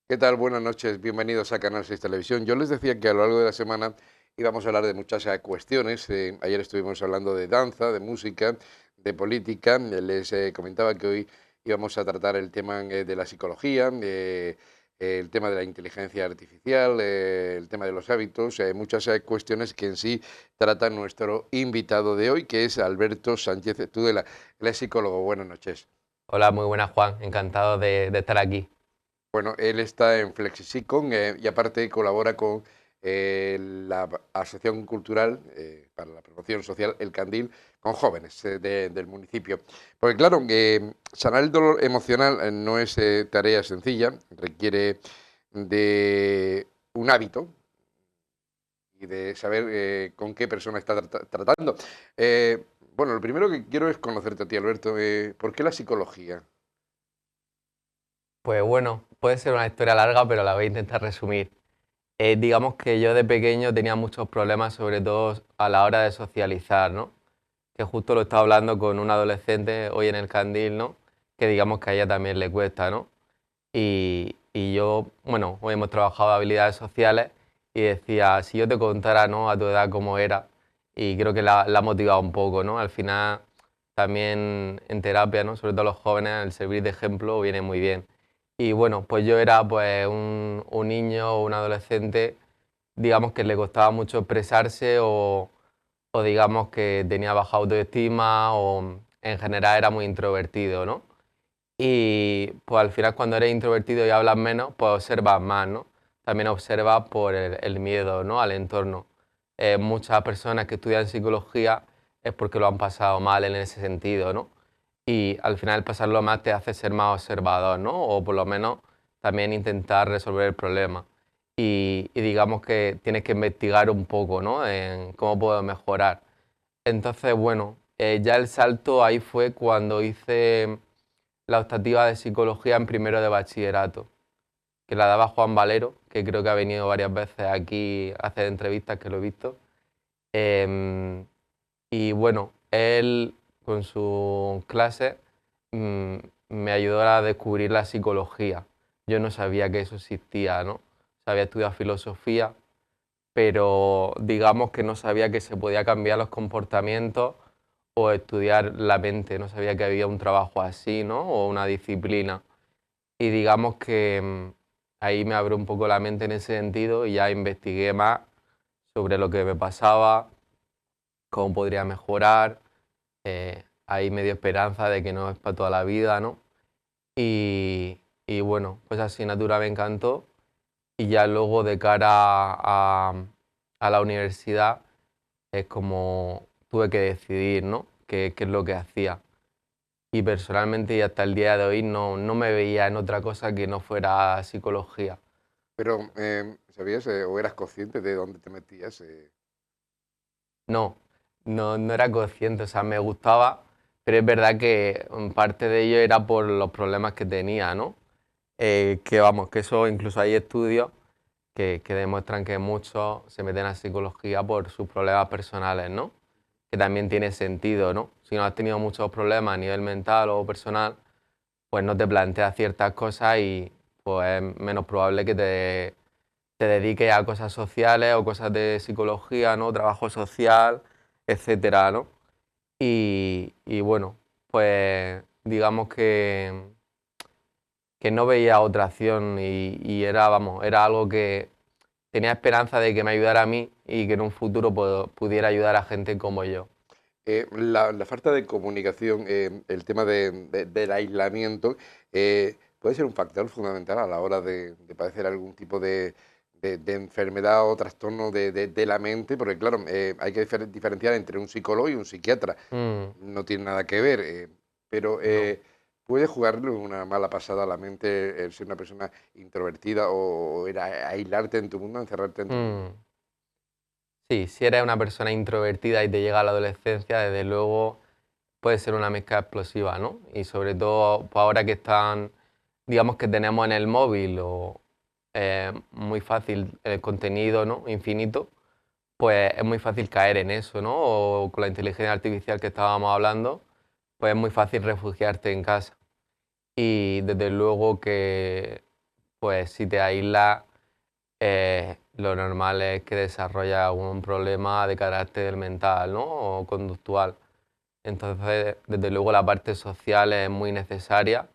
¿Qué tal? Buenas noches, bienvenidos a Canal 6 Televisión. Yo les decía que a lo largo de la semana íbamos a hablar de muchas cuestiones. Ayer estuvimos hablando de danza, de música, de política. Les comentaba que hoy íbamos a tratar el tema de la psicología, el tema de la inteligencia artificial, el tema de los hábitos, muchas cuestiones que en sí trata nuestro invitado de hoy, que es Alberto Sánchez Tudela. Él es psicólogo. Buenas noches. Hola, muy buenas, Juan. Encantado de estar aquí. Bueno, él está en FlexiSicon y aparte colabora con la Asociación Cultural para la Promoción Social El Candil con jóvenes del municipio. Porque claro, sanar el dolor emocional no es tarea sencilla, requiere de un hábito y de saber con qué persona está tratando. Bueno, lo primero que quiero es conocerte a ti, Alberto. ¿Por qué la psicología? Pues bueno, puede ser una historia larga, pero la voy a intentar resumir. Digamos que yo de pequeño tenía muchos problemas, sobre todo a la hora de socializar, ¿no? Que justo lo estaba hablando con un adolescente hoy en el Candil, ¿no? Que digamos que a ella también le cuesta, ¿no? Y yo, bueno, hoy hemos trabajado habilidades sociales y decía, si yo te contara, ¿no? A tu edad cómo era, y creo que la ha motivado un poco, ¿no? Al final, también en terapia, ¿no? Sobre todo los jóvenes, el servir de ejemplo viene muy bien. Y bueno, pues yo era pues un niño o un adolescente, digamos que le costaba mucho expresarse o digamos que tenía baja autoestima o en general era muy introvertido, ¿no? Y pues al final cuando eres introvertido y hablas menos, pues observas más, ¿no? También observas por el miedo, ¿no? Al entorno. Muchas personas que estudian psicología es porque lo han pasado mal en ese sentido, ¿no? Y al final pasarlo mal te hace ser más observador, ¿no? O por lo menos también intentar resolver el problema. Y digamos que tienes que investigar un poco, ¿no? En cómo puedo mejorar. Entonces, bueno, ya el salto ahí fue cuando hice la optativa de psicología en primero de bachillerato, que la daba Juan Valero, que creo que ha venido varias veces aquí a hacer entrevistas, que lo he visto. Em, y bueno, él con su clase mm, me ayudó a descubrir la psicología. Yo no sabía que eso existía, ¿no? Había estudiado filosofía, pero digamos que no sabía que se podía cambiar los comportamientos o estudiar la mente, no sabía que había un trabajo así, ¿no? O una disciplina. Y digamos que ahí me abrió un poco la mente en ese sentido y ya investigué más sobre lo que me pasaba, cómo podría mejorar. Ahí me dio esperanza de que no es para toda la vida, ¿no? Y bueno, pues la asignatura me encantó y ya luego de cara a la universidad es como tuve que decidir, ¿no? ¿Qué es lo que hacía? Y personalmente y hasta el día de hoy no me veía en otra cosa que no fuera psicología. Pero, ¿sabías o eras consciente de dónde te metías? No, no era consciente, o sea, me gustaba, pero es verdad que parte de ello era por los problemas que tenía, ¿no? Que vamos, que eso incluso hay estudios que demuestran que muchos se meten a psicología por sus problemas personales, ¿no? Que también tiene sentido, ¿no? Si no has tenido muchos problemas a nivel mental o personal, pues no te planteas ciertas cosas y pues es menos probable que te dediques a cosas sociales o cosas de psicología, ¿no? Trabajo social, etcétera, ¿no? Y bueno, pues digamos que no veía otra opción y era, vamos, era algo que tenía esperanza de que me ayudara a mí y que en un futuro pudiera ayudar a gente como yo. La falta de comunicación, el tema del aislamiento, puede ser un factor fundamental a la hora de padecer algún tipo de enfermedad o trastorno de la mente, porque claro, hay que diferenciar entre un psicólogo y un psiquiatra. Mm, No tiene nada que ver, pero no. puede jugarle una mala pasada a la mente el ser una persona introvertida o el aislarte en tu mundo, encerrarte en tu mundo. Mm. Sí, si eres una persona introvertida y te llega a la adolescencia, desde luego puede ser una mezcla explosiva, ¿no? Y sobre todo pues ahora que están, digamos que tenemos en el móvil muy fácil el contenido, ¿no? Infinito, pues es muy fácil caer en eso, ¿no? O con la inteligencia artificial que estábamos hablando, pues es muy fácil refugiarte en casa. Y desde luego que, pues si te aíslas, lo normal es que desarrolles algún problema de carácter mental, ¿no? O conductual. Entonces, desde luego la parte social es muy necesaria,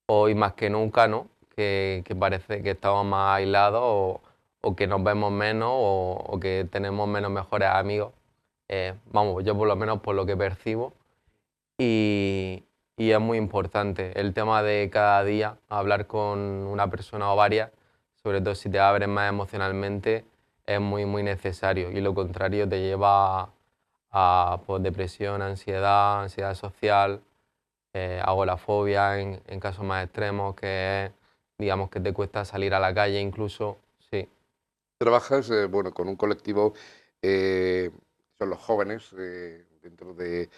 hoy más que nunca, ¿no? Que parece que estamos más aislados o que nos vemos menos o que tenemos menos mejores amigos. Vamos, yo por lo menos por lo que percibo. Y, y es muy importante el tema de cada día hablar con una persona o varias, sobre todo si te abres más emocionalmente, es muy, muy necesario. Y lo contrario te lleva a pues, depresión, ansiedad, ansiedad social, agorafobia en casos más extremos, que es, digamos, que te cuesta salir a la calle incluso. Sí. Trabajas, bueno, con un colectivo, eh, son los jóvenes, dentro del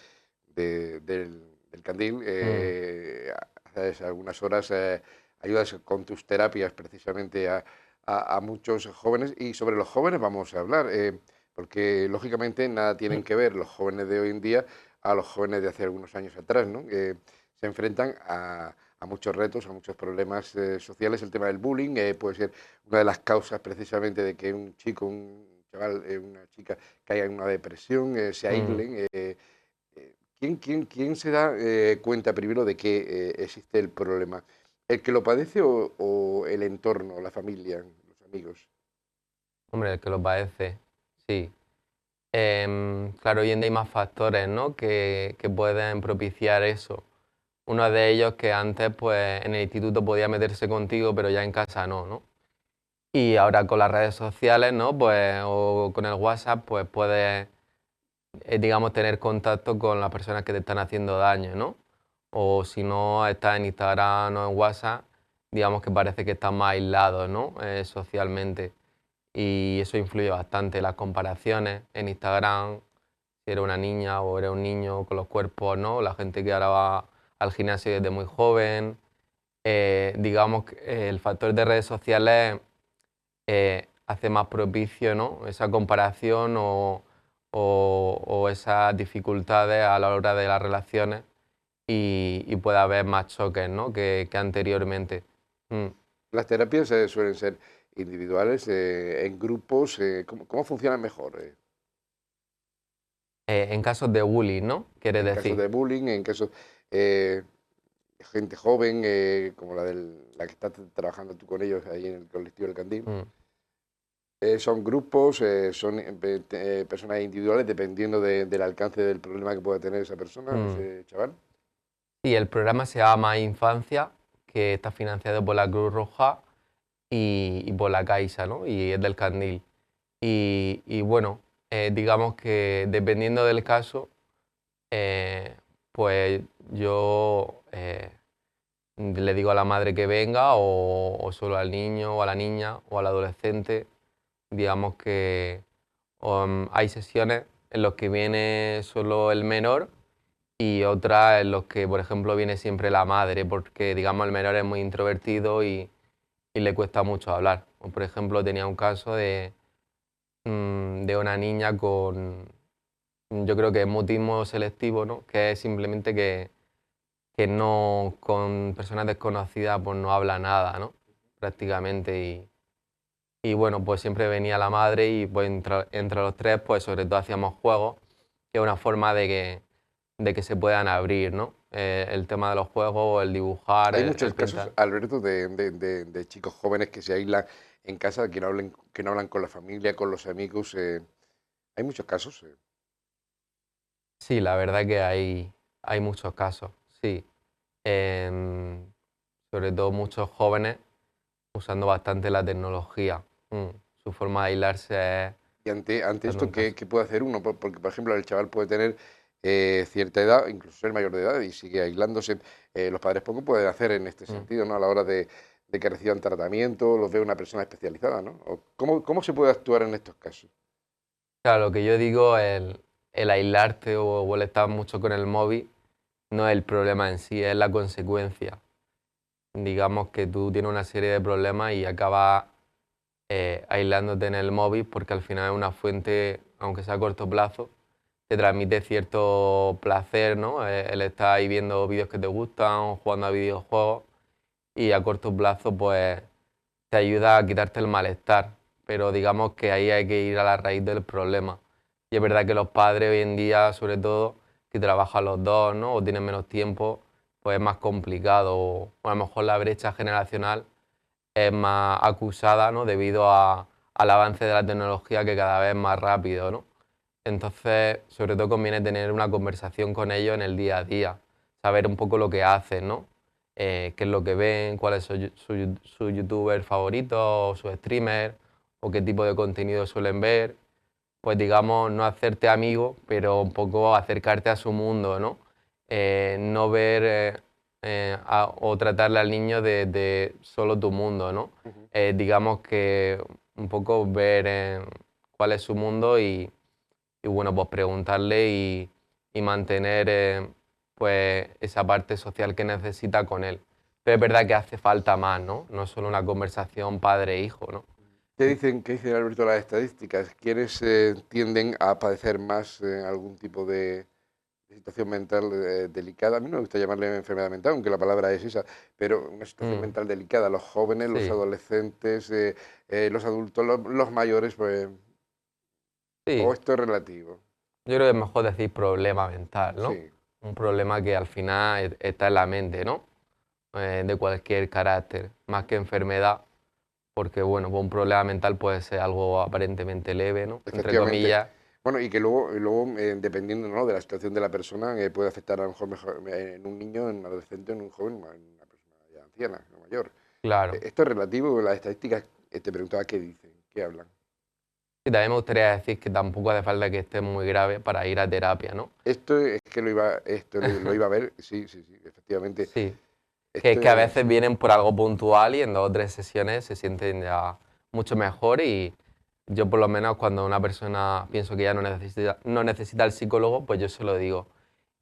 Candil. Mm, Haces algunas horas, ayudas con tus terapias precisamente a muchos jóvenes, y sobre los jóvenes vamos a hablar, porque lógicamente nada tienen que ver los jóvenes de hoy en día a los jóvenes de hace algunos años atrás, ¿no? Se enfrentan a muchos retos, a muchos problemas sociales. El tema del bullying puede ser una de las causas precisamente de que un chico, un chaval, una chica caiga en una depresión, se mm. aíslen. ¿Quién se da cuenta primero de que existe el problema? ¿El que lo padece o el entorno, la familia, los amigos? Hombre, el que lo padece, sí. Claro, hoy en día hay más factores, ¿no? que pueden propiciar eso. Uno de ellos que antes, pues, en el instituto podía meterse contigo, pero ya en casa no, ¿no? Y ahora con las redes sociales, ¿no? Pues, o con el WhatsApp, pues puedes, digamos, tener contacto con las personas que te están haciendo daño, ¿no? O si no estás en Instagram o en WhatsApp, digamos que parece que estás más aislado, ¿no? Socialmente. Y eso influye bastante. Las comparaciones en Instagram, si eres una niña o eres un niño con los cuerpos, ¿no? La gente que ahora va al gimnasio desde muy joven. Digamos que el factor de redes sociales hace más propicio, ¿no? Esa comparación o esas dificultades a la hora de las relaciones y puede haber más choques, ¿no? que anteriormente. Mm. Las terapias suelen ser individuales, en grupos. ¿Cómo funcionan mejor? En casos de bullying, ¿no? Quieres En casos decir. de bullying, en casos eh, de gente joven, como la que estás trabajando tú con ellos ahí en el colectivo del Candil. Mm. Son grupos, son personas individuales dependiendo del alcance del problema que pueda tener esa persona, Mm. ese chaval. Sí, el programa se llama Infancia, que está financiado por la Cruz Roja y por la Caixa, ¿no? Y es del Candil. Y bueno, digamos que dependiendo del caso, eh, pues yo le digo a la madre que venga o solo al niño o a la niña o al adolescente. Digamos que hay sesiones en las que viene solo el menor y otras en las que, por ejemplo, viene siempre la madre, porque, digamos, el menor es muy introvertido y le cuesta mucho hablar. O, por ejemplo, tenía un caso de una niña con, yo creo que es mutismo selectivo, ¿no? Que es simplemente que no, con personas desconocidas, pues no habla nada, ¿no? Prácticamente. Y bueno, pues siempre venía la madre y pues entre los tres, pues sobre todo hacíamos juegos, que es una forma de que se puedan abrir, ¿no? El tema de los juegos, el dibujar, Hay el muchos casos, pintar. Alberto, de chicos jóvenes que se aíslan en casa, que no hablan con la familia, con los amigos. Hay muchos casos. Sí, la verdad que hay muchos casos, sí. Em, Sobre todo muchos jóvenes usando bastante la tecnología. Mm. Su forma de aislarse es Y ante estando esto, en ¿qué, casa. qué puede hacer uno? Porque, por ejemplo, el chaval puede tener cierta edad, incluso ser mayor de edad, y sigue aislándose. Los padres poco pueden hacer en este Mm. sentido, ¿no? A la hora de que reciban tratamiento, los ve una persona especializada, ¿no? ¿Cómo se puede actuar en estos casos? Claro, lo que yo digo, el aislarte o el estar mucho con el móvil no es el problema en sí, es la consecuencia. digamos que tú tienes una serie de problemas y acabas aislándote en el móvil porque al final es una fuente, aunque sea a corto plazo, te transmite cierto placer, ¿no? El estar ahí viendo vídeos que te gustan o jugando a videojuegos y a corto plazo pues te ayuda a quitarte el malestar, pero digamos que ahí hay que ir a la raíz del problema. Y es verdad que los padres hoy en día, sobre todo, que trabajan los dos, ¿no? O tienen menos tiempo, pues es más complicado. O a lo mejor la brecha generacional es más acusada, ¿no? Debido al avance de la tecnología que cada vez es más rápido, ¿no? Entonces, sobre todo conviene tener una conversación con ellos en el día a día, saber un poco lo que hacen, ¿no? Qué es lo que ven, cuál es su youtuber favorito, o su streamer, o qué tipo de contenido suelen ver. Pues digamos, no hacerte amigo, pero un poco acercarte a su mundo, ¿no? No ver o tratarle al niño de solo tu mundo, ¿no? Ujú. Digamos que un poco ver cuál es su mundo y bueno, pues preguntarle y mantener pues esa parte social que necesita con él. Pero es verdad que hace falta más, ¿no? No solo una conversación padre-hijo, ¿no? Qué dicen Alberto las estadísticas? ¿Quiénes tienden a padecer más algún tipo de situación mental delicada? A mí no me gusta llamarle enfermedad mental, aunque la palabra es esa, pero una situación Mm, mental delicada. Los jóvenes, los sí, adolescentes, los adultos, los mayores, pues, o sí. esto es relativo. Yo creo que es mejor decir problema mental, ¿no? Sí. Un problema que al final está en la mente, ¿no? De cualquier carácter, más que enfermedad, porque bueno, pues un problema mental puede ser algo aparentemente leve, ¿no? Entre Efectivamente. comillas, Bueno, y que luego dependiendo, ¿no?, de la situación de la persona, puede afectar a lo mejor en un niño, en un adolescente, en un joven, en una persona ya anciana o mayor. claro. Esto es relativo, las estadísticas, te preguntaba qué dicen, qué hablan. Y también me gustaría decir que tampoco hace falta que esté muy grave para ir a terapia, ¿no? Esto es que lo iba a ver, sí, sí, sí, efectivamente. Sí, Esto que a es, veces vienen por algo puntual y en 2 o 3 sesiones se sienten ya mucho mejor y yo por lo menos cuando una persona pienso que ya no necesita el psicólogo, pues yo se lo digo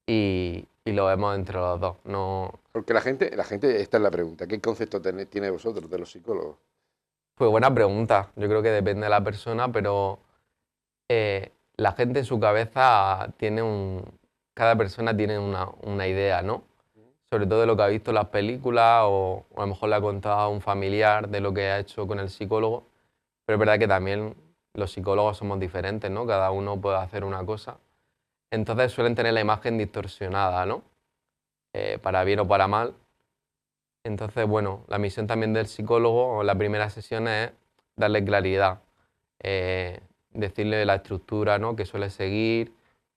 y lo vemos entre los dos. No, porque esta es la pregunta, ¿qué concepto tiene vosotros de los psicólogos? pues buena pregunta, yo creo que depende de la persona, pero la gente en su cabeza tiene cada persona tiene una idea, ¿no? Sobre todo de lo que ha visto en las películas o a lo mejor le ha contado a un familiar de lo que ha hecho con el psicólogo, pero es verdad que también los psicólogos somos diferentes, ¿no? Cada uno puede hacer una cosa. Entonces suelen tener la imagen distorsionada, ¿no? Para bien o para mal. Entonces, bueno, la misión también del psicólogo en la primera sesión es darle claridad, eh, decirle la estructura, ¿no?, que suele seguir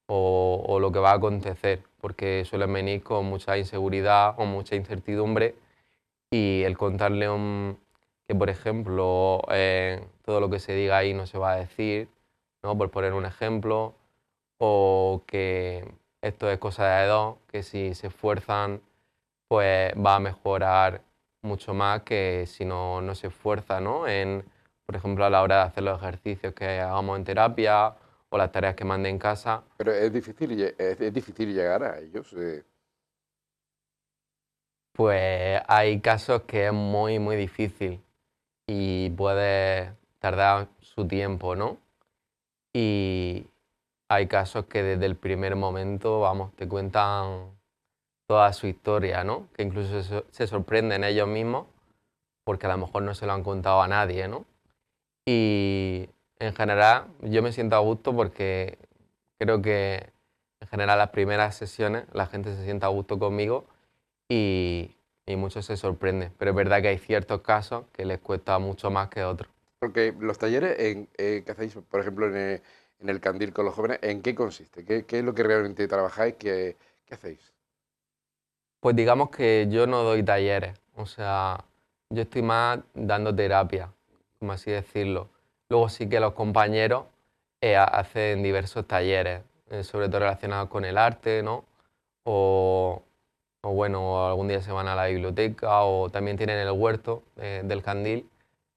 o lo que va a acontecer, porque suelen venir con mucha inseguridad o mucha incertidumbre y el contarle que, por ejemplo, todo lo que se diga ahí no se va a decir, ¿no?, por poner un ejemplo, o que esto es cosa de dos, que si se esfuerzan pues va a mejorar mucho más que si no se esfuerza, ¿no? Por ejemplo, a la hora de hacer los ejercicios que hagamos en terapia o las tareas que mande en casa, Pero es difícil llegar a ellos. pues hay casos que es muy, muy difícil y puede tardar su tiempo, ¿no? Y hay casos que desde el primer momento, vamos, te cuentan toda su historia, ¿no? Que incluso se sorprenden ellos mismos porque a lo mejor no se lo han contado a nadie, ¿no? Y en general yo me siento a gusto porque creo que en general las primeras sesiones la gente se siente a gusto conmigo y, y muchos se sorprenden. Pero es verdad que hay ciertos casos que les cuesta mucho más que otros. Porque los talleres que hacéis, por ejemplo, en el Candil con los jóvenes, ¿en qué consiste? ¿Qué es lo que realmente trabajáis? ¿Qué hacéis? Pues digamos que yo no doy talleres, o sea, yo estoy más dando terapia, como así decirlo. Luego sí que los compañeros hacen diversos talleres, sobre todo relacionados con el arte, ¿no? O, o bueno, algún día se van a la biblioteca o también tienen el huerto del Candil,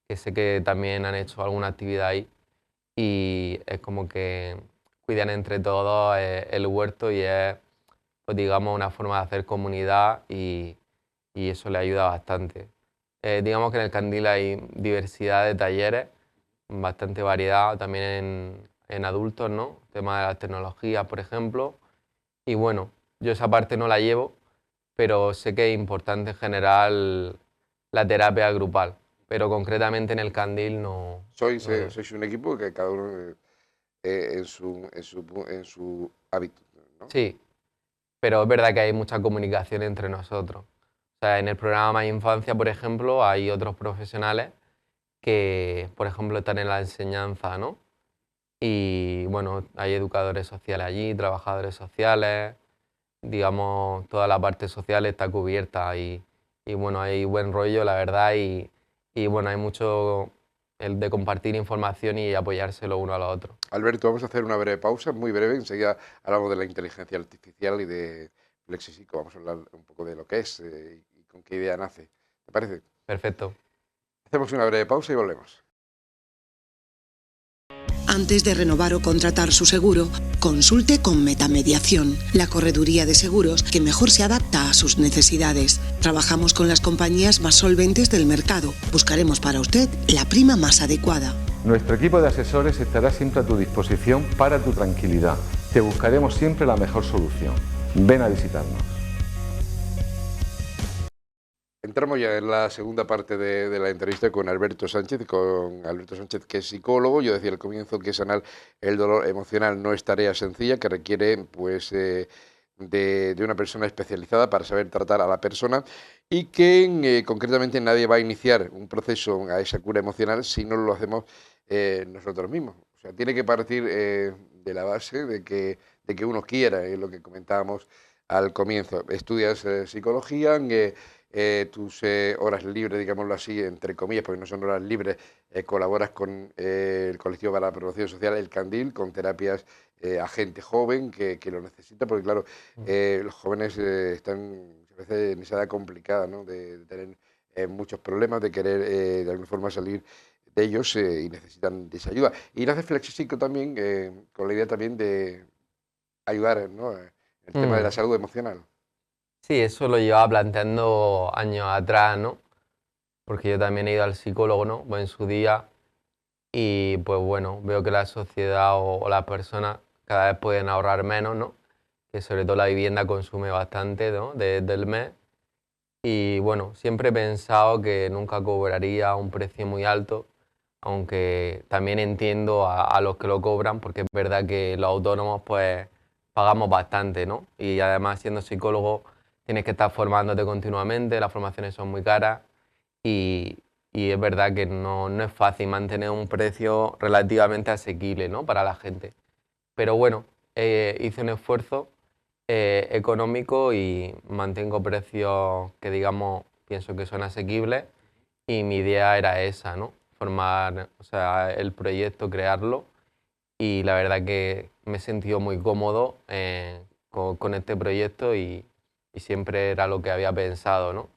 que sé que también han hecho alguna actividad ahí y es como que cuidan entre todos el huerto y es, pues digamos, una forma de hacer comunidad y y eso le ayuda bastante. Digamos que en el Candil hay diversidad de talleres, bastante variedad también en adultos, ¿no? El tema de las tecnologías, por ejemplo. Y bueno, yo esa parte no la llevo, pero sé que es importante en general la terapia grupal, pero concretamente en el Candil no, Sois, no lo llevo. sois un equipo que cada uno en su hábito, ¿no? Sí, pero es verdad que hay mucha comunicación entre nosotros. O sea, en el programa de Infancia, por ejemplo, hay otros profesionales que, por ejemplo, están en la enseñanza, ¿no? Y bueno, hay educadores sociales allí, trabajadores sociales, digamos, toda la parte social está cubierta y bueno, hay buen rollo, la verdad, y bueno, hay mucho el de compartir información y apoyarse lo uno a lo otro. Alberto, vamos a hacer una breve pausa, muy breve. Enseguida hablamos de la inteligencia artificial y de Flexipsico. Vamos a hablar un poco de lo que es y con qué idea nace. ¿Te parece? Perfecto. Hacemos una breve pausa y volvemos. Antes de renovar o contratar su seguro, consulte con Metamediación, la correduría de seguros que mejor se adapta a sus necesidades. Trabajamos con las compañías más solventes del mercado. Buscaremos para usted la prima más adecuada. Nuestro equipo de asesores estará siempre a tu disposición para tu tranquilidad. Te buscaremos siempre la mejor solución. Ven a visitarnos. Entramos ya en la segunda parte de la entrevista con Alberto Sánchez, que es psicólogo. Yo decía al comienzo que sanar el dolor emocional no es tarea sencilla, que requiere pues, de una persona especializada para saber tratar a la persona y que concretamente nadie va a iniciar un proceso a esa cura emocional si no lo hacemos nosotros mismos. O sea, tiene que partir de la base de que uno quiera, es lo que comentábamos al comienzo. Estudias psicología, tus horas libres, digámoslo así, entre comillas, porque no son horas libres, colaboras con el Colectivo para la Promoción Social, el Candil, con terapias a gente joven que lo necesita, porque claro, los jóvenes están a veces en esa edad complicada, ¿no? De tener muchos problemas, de querer de alguna forma salir de ellos y necesitan de esa ayuda. Y nace Flexipsico también, con la idea también de ayudar, ¿no? El tema de la Mm. salud emocional. Sí, eso lo llevaba planteando años atrás, ¿no? Porque yo también he ido al psicólogo, ¿no? Pues en su día y pues bueno, veo que la sociedad o las personas cada vez pueden ahorrar menos, ¿no? Que sobre todo la vivienda consume bastante, ¿no? Del mes. Y bueno, siempre he pensado que nunca cobraría un precio muy alto, aunque también entiendo a los que lo cobran, porque es verdad que los autónomos pues pagamos bastante, ¿no? Y además siendo psicólogo tienes que estar formándote continuamente, las formaciones son muy caras y, y es verdad que no es fácil mantener un precio relativamente asequible, ¿no? Para la gente. Pero bueno, hice un esfuerzo económico y mantengo precios que digamos pienso que son asequibles y mi idea era esa, ¿no? Formar, o sea, el proyecto, crearlo y la verdad que me he sentido muy cómodo con este proyecto y siempre era lo que había pensado, ¿no?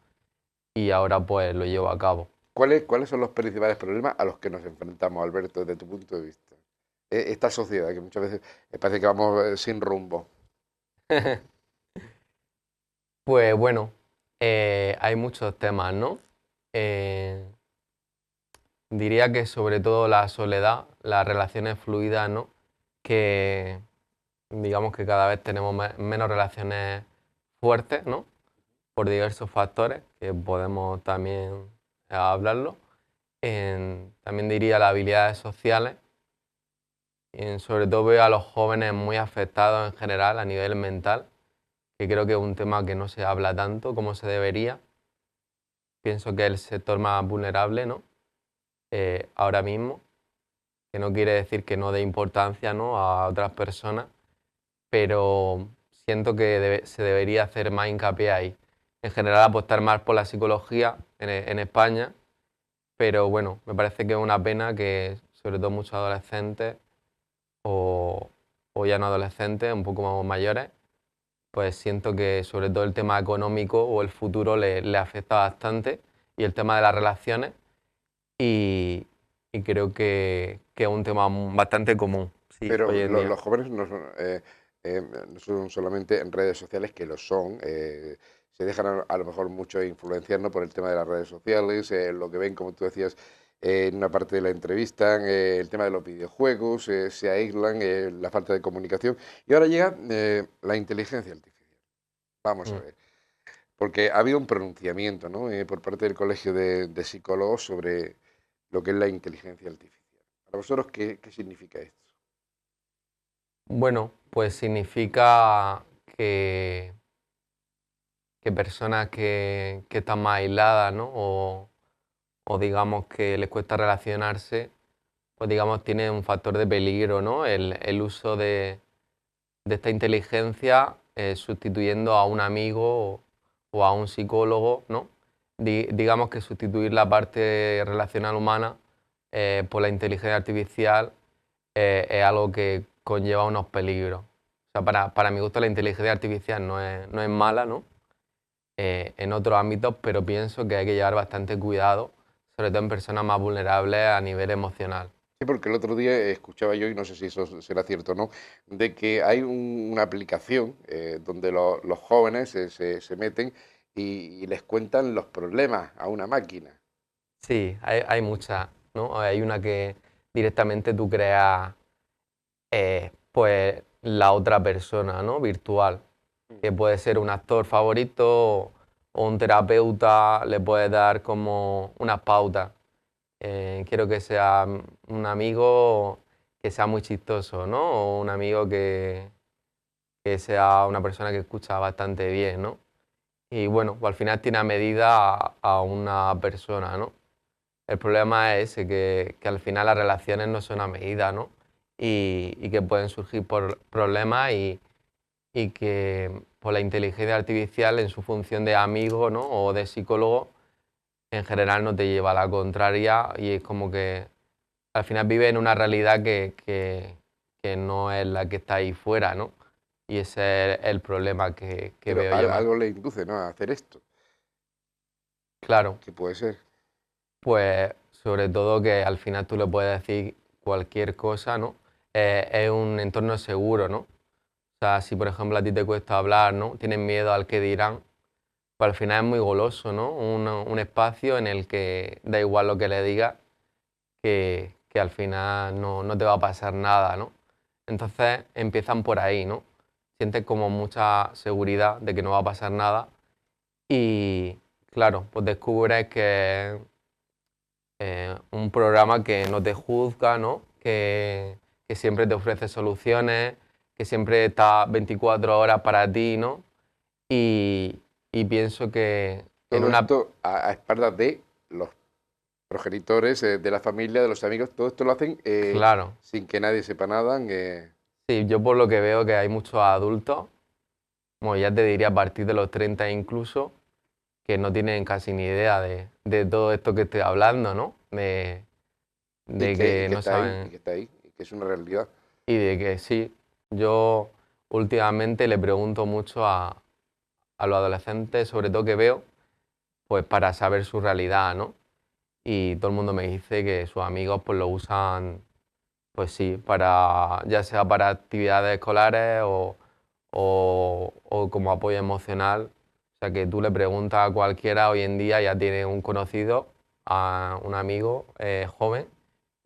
Y ahora pues lo llevo a cabo. ¿Cuáles son los principales problemas a los que nos enfrentamos, Alberto, desde tu punto de vista? Esta sociedad que muchas veces parece que vamos sin rumbo. Pues bueno, hay muchos temas, ¿no? Eh, Diría que sobre todo la soledad, las relaciones fluidas, ¿no? Que digamos que cada vez tenemos menos relaciones fuertes, ¿no? Por diversos factores que podemos también hablarlo. También diría las habilidades sociales. Sobre todo veo a los jóvenes muy afectados en general a nivel mental, que creo que es un tema que no se habla tanto como se debería. Pienso que es el sector más vulnerable, ¿no? Ahora mismo, que no quiere decir que no dé importancia, ¿no? A otras personas, pero siento que se debería hacer más hincapié ahí. En general apostar más por la psicología en España, pero bueno, me parece que es una pena que sobre todo muchos adolescentes o, o ya no adolescentes, un poco más mayores, pues siento que sobre todo el tema económico o el futuro le afecta bastante y el tema de las relaciones y, y creo que es un tema bastante común, sí, Pero hoy en día. los jóvenes no son solamente en redes sociales, que lo son, se dejan a lo mejor mucho influenciar, ¿no?, por el tema de las redes sociales, lo que ven, como tú decías, en una parte de la entrevista, el tema de los videojuegos, se aíslan, la falta de comunicación. Y ahora llega la inteligencia artificial. Vamos a Mm. ver. Porque ha habido un pronunciamiento, ¿no?, por parte del Colegio de Psicólogos sobre lo que es la inteligencia artificial. Para vosotros, ¿qué significa esto? Bueno, pues significa que personas que están más aisladas, ¿no? O digamos que les cuesta relacionarse, pues digamos tiene un factor de peligro, ¿no? El uso de esta inteligencia sustituyendo a un amigo o a un psicólogo, ¿no? Digamos que sustituir la parte relacional humana por la inteligencia artificial es algo que conlleva unos peligros. O sea, para mi gusto la inteligencia artificial no es mala, ¿no? En otros ámbitos, pero pienso que hay que llevar bastante cuidado, sobre todo en personas más vulnerables a nivel emocional. Sí, porque el otro día escuchaba yo, y no sé si eso será cierto o no, de que hay una aplicación donde los jóvenes se meten y les cuentan los problemas a una máquina. Sí, hay muchas, ¿no? Hay una que directamente tú creas pues la otra persona, ¿no? Virtual, Mm. que puede ser un actor favorito o un terapeuta, le puedes dar como unas pautas. Quiero que sea un amigo que sea muy chistoso, ¿no? O un amigo que sea una persona que escucha bastante bien, ¿no? Y bueno, pues al final tiene a medida a una persona, ¿no? El problema es ese, que al final las relaciones no son a medida, ¿no? Y que pueden surgir por problemas y que por la inteligencia artificial en su función de amigo, ¿no? O de psicólogo, en general no te lleva a la contraria y es como que al final vive en una realidad que no es la que está ahí fuera, ¿no? Y ese es el problema que Pero veo yo más. algo le induce, ¿no?, a hacer esto. Claro, ¿Qué puede ser? pues sobre todo que al final tú le puedes decir cualquier cosa, ¿no? Es un entorno seguro, ¿no? O sea, si por ejemplo a ti te cuesta hablar, ¿no? Tienes miedo al que dirán, pues al final es muy goloso, ¿no? Un espacio en el que da igual lo que le digas, que al final no te va a pasar nada, ¿no? Entonces empiezan por ahí, ¿no? Sientes como mucha seguridad de que no va a pasar nada y claro, pues descubres que es un programa que no te juzga, ¿no? Que siempre te ofrece soluciones, que siempre está 24 horas para ti, ¿no? Y, y pienso que en Todo una... esto a espaldas de los progenitores, de la familia, de los amigos, todo esto lo hacen Claro, sin que nadie sepa nada. sí, yo por lo que veo que hay muchos adultos, como ya te diría a partir de los 30 incluso, que no tienen casi ni idea de todo esto que estoy hablando, ¿no? De Y que que no está ahí, saben... y que está ahí, y que es una realidad. Y de que sí, yo últimamente le pregunto mucho a los adolescentes, sobre todo que veo, pues para saber su realidad, ¿no? Y todo el mundo me dice que sus amigos pues lo usan, pues sí, para, ya sea para actividades escolares o como apoyo emocional. O sea que tú le preguntas a cualquiera hoy en día, ya tiene un conocido, a un amigo joven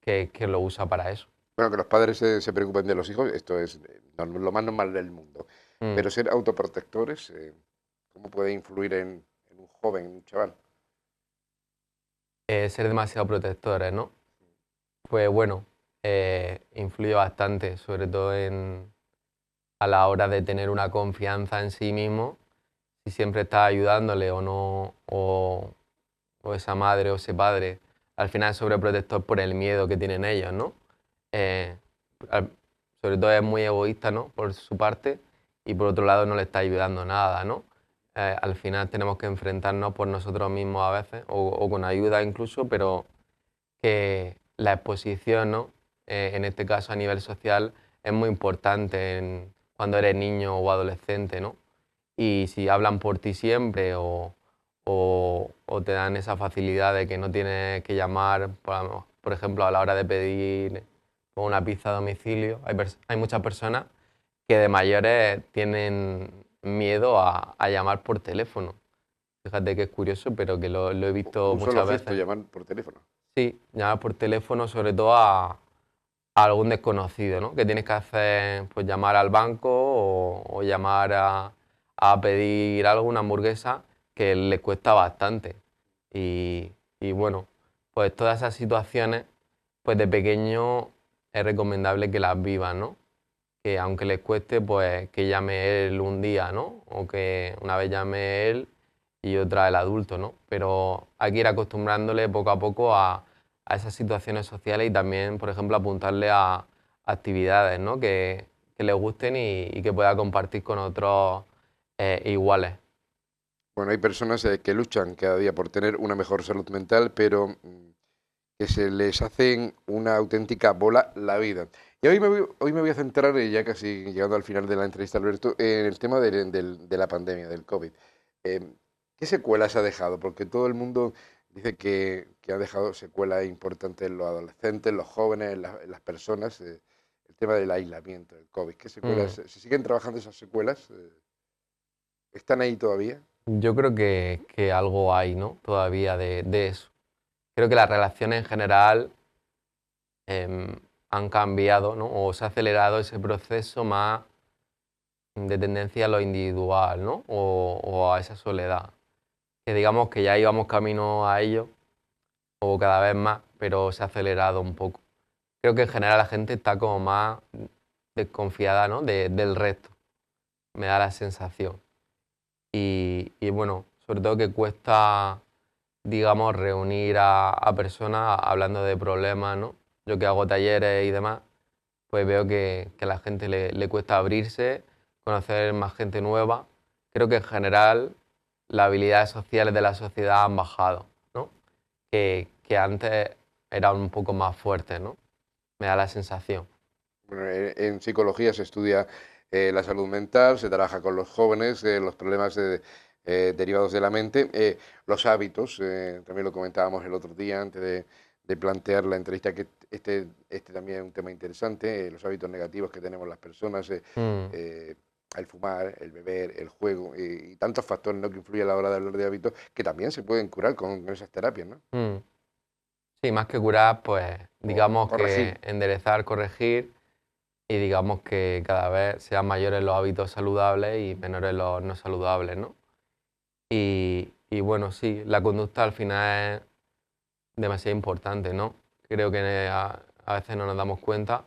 que lo usa para eso. Bueno, que los padres se preocupen de los hijos, esto es lo más normal del mundo. Mm. Pero ser autoprotectores, ¿cómo puede influir en un joven, en un chaval? Ser demasiado protectores, ¿no? Pues bueno, influye bastante, sobre todo a la hora de tener una confianza en sí mismo, si siempre estás ayudándole o no, o esa madre o ese padre, al final es sobreprotector por el miedo que tienen ellos, ¿no? Eh, al- Sobre todo es muy egoísta, ¿no? Por su parte, y por otro lado no le está ayudando nada, ¿no? Al final tenemos que enfrentarnos por nosotros mismos a veces, o con ayuda incluso, pero que la exposición, ¿no? En este caso a nivel social, es muy importante cuando eres niño o adolescente, ¿no? Y si hablan por ti siempre o te dan esa facilidad de que no tienes que llamar, por ejemplo, a la hora de pedir una pizza a domicilio, hay muchas personas que de mayores tienen miedo a llamar por teléfono. Fíjate que es curioso, pero que lo he visto Un solo muchas gesto, veces. llamar por teléfono. Sí, llamar por teléfono, sobre todo a algún desconocido, ¿no? Que tienes que hacer, pues llamar al banco o llamar a pedir algo, una hamburguesa, que le cuesta bastante. Y bueno, pues todas esas situaciones, pues de pequeño es recomendable que las vivan, ¿no? Que aunque les cueste, pues que llame él un día, ¿no? O que una vez llame él y otra el adulto, ¿no? Pero hay que ir acostumbrándole poco a poco a esas situaciones sociales y también, por ejemplo, apuntarle a actividades, ¿no? Que le gusten y que pueda compartir con otros iguales. Bueno, hay personas que luchan cada día por tener una mejor salud mental, pero que se les hacen una auténtica bola la vida. Y hoy me voy a centrar, ya casi llegando al final de la entrevista, Alberto, en el tema de la pandemia, del COVID. Eh, ¿Qué secuelas ha dejado? Porque todo el mundo dice que ha dejado secuelas importantes en los adolescentes, en los jóvenes, en las personas. El tema del aislamiento, del COVID. ¿Qué secuelas? Mm. ¿Se siguen trabajando esas secuelas? ¿Están ahí todavía? Yo creo que algo hay, ¿no? Todavía de eso. Creo que las relaciones en general han cambiado, ¿no? O se ha acelerado ese proceso más de tendencia a lo individual, ¿no? O a esa soledad. Que digamos que ya íbamos camino a ello, o cada vez más, pero se ha acelerado un poco. Creo que en general la gente está como más desconfiada, ¿no? Del resto, me da la sensación. Y bueno, sobre todo que cuesta, digamos, reunir a personas hablando de problemas, ¿no? Yo que hago talleres y demás, pues veo que a la gente le cuesta abrirse, conocer más gente nueva. Creo que en general las habilidades sociales de la sociedad han bajado, ¿no? Que antes eran un poco más fuertes, ¿no? Me da la sensación. Bueno, en psicología se estudia la salud mental, se trabaja con los jóvenes, los problemas derivados de la mente, los hábitos, también lo comentábamos el otro día antes de plantear la entrevista, que este también es un tema interesante, los hábitos negativos que tenemos las personas, Mm, eh, el fumar, el beber, el juego y tantos factores, ¿no?, que influyen a la hora de hablar de hábitos que también se pueden curar con esas terapias, ¿no? mm. Sí, más que curar, pues O digamos corregir. que enderezar, corregir y digamos que cada vez sean mayores los hábitos saludables y menores los no saludables, ¿no? Y bueno, sí, la conducta al final es demasiado importante, ¿no? Creo que a veces no nos damos cuenta,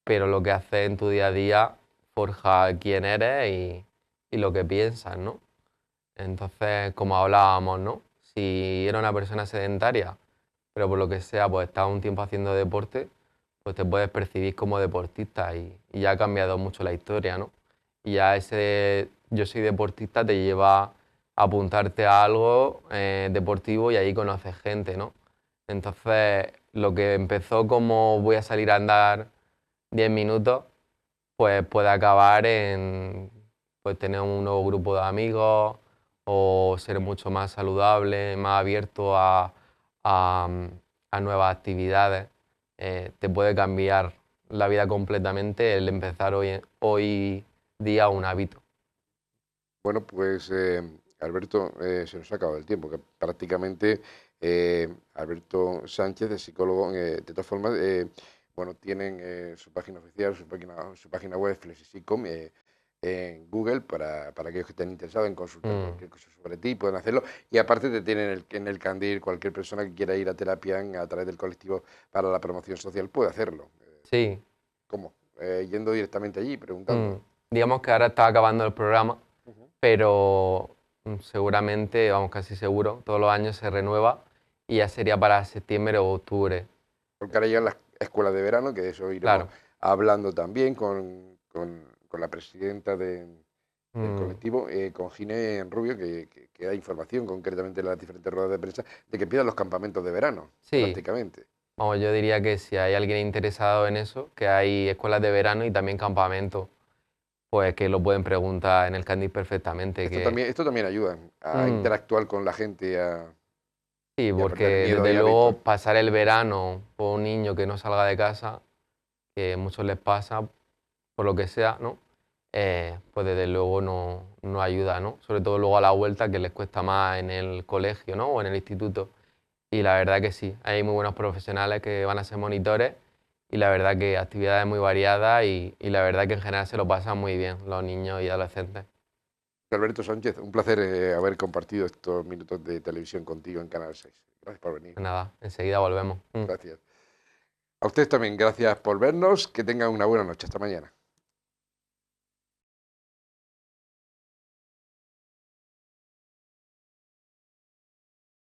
pero lo que haces en tu día a día forja quién eres y lo que piensas, ¿no? Entonces, como hablábamos, ¿no? Si eres una persona sedentaria, pero por lo que sea, pues estás un tiempo haciendo deporte, pues te puedes percibir como deportista y ya ha cambiado mucho la historia, ¿no? Y ya ese yo soy deportista te lleva a apuntarte a algo deportivo y ahí conoces gente, ¿no? Entonces, lo que empezó como voy a salir a andar 10 minutos, pues puede acabar en pues, tener un nuevo grupo de amigos o ser mucho más saludable, más abierto a, a nuevas actividades. Te puede cambiar la vida completamente el empezar hoy día un hábito. Bueno, pues Alberto, se nos ha acabado el tiempo, que prácticamente Alberto Sánchez, de psicólogo, de todas formas, bueno, tienen su página oficial, su página web, Flexisicom, en Google, para aquellos que estén interesados en consultar Mm, cualquier cosa sobre ti, pueden hacerlo. Y aparte te tienen en el Candil, cualquier persona que quiera ir a terapia a través del colectivo para la promoción social puede hacerlo. sí. ¿Cómo? Yendo directamente allí, Mm. preguntando. Digamos que ahora está acabando el programa, Ujú. pero seguramente, vamos, casi seguro, todos los años se renueva y ya sería para septiembre o octubre. Porque ahora llegan las escuelas de verano, que de eso iremos Claro. hablando también con la presidenta del Mm, colectivo, con Ginés Rubio, que da información concretamente en las diferentes ruedas de prensa, de que empiezan los campamentos de verano, sí, prácticamente. vamos, yo diría que si hay alguien interesado en eso, que hay escuelas de verano y también campamentos, pues que lo pueden preguntar en el Candil perfectamente. Esto también ayuda a Mm, interactuar con la gente sí, y a perder porque miedo desde y hábitos. luego pasar el verano por un niño que no salga de casa, que a muchos les pasa, por lo que sea, ¿no? pues desde luego no ayuda, ¿no? Sobre todo luego a la vuelta, que les cuesta más en el colegio, ¿no? O en el instituto. Y la verdad que sí, hay muy buenos profesionales que van a ser monitores y la verdad que actividades muy variadas y la verdad que en general se lo pasan muy bien los niños y adolescentes. Alberto Sánchez, un placer haber compartido estos minutos de televisión contigo en Canal 6. Gracias por venir. Nada, enseguida volvemos. Gracias. A ustedes también, gracias por vernos. Que tengan una buena noche. Hasta mañana.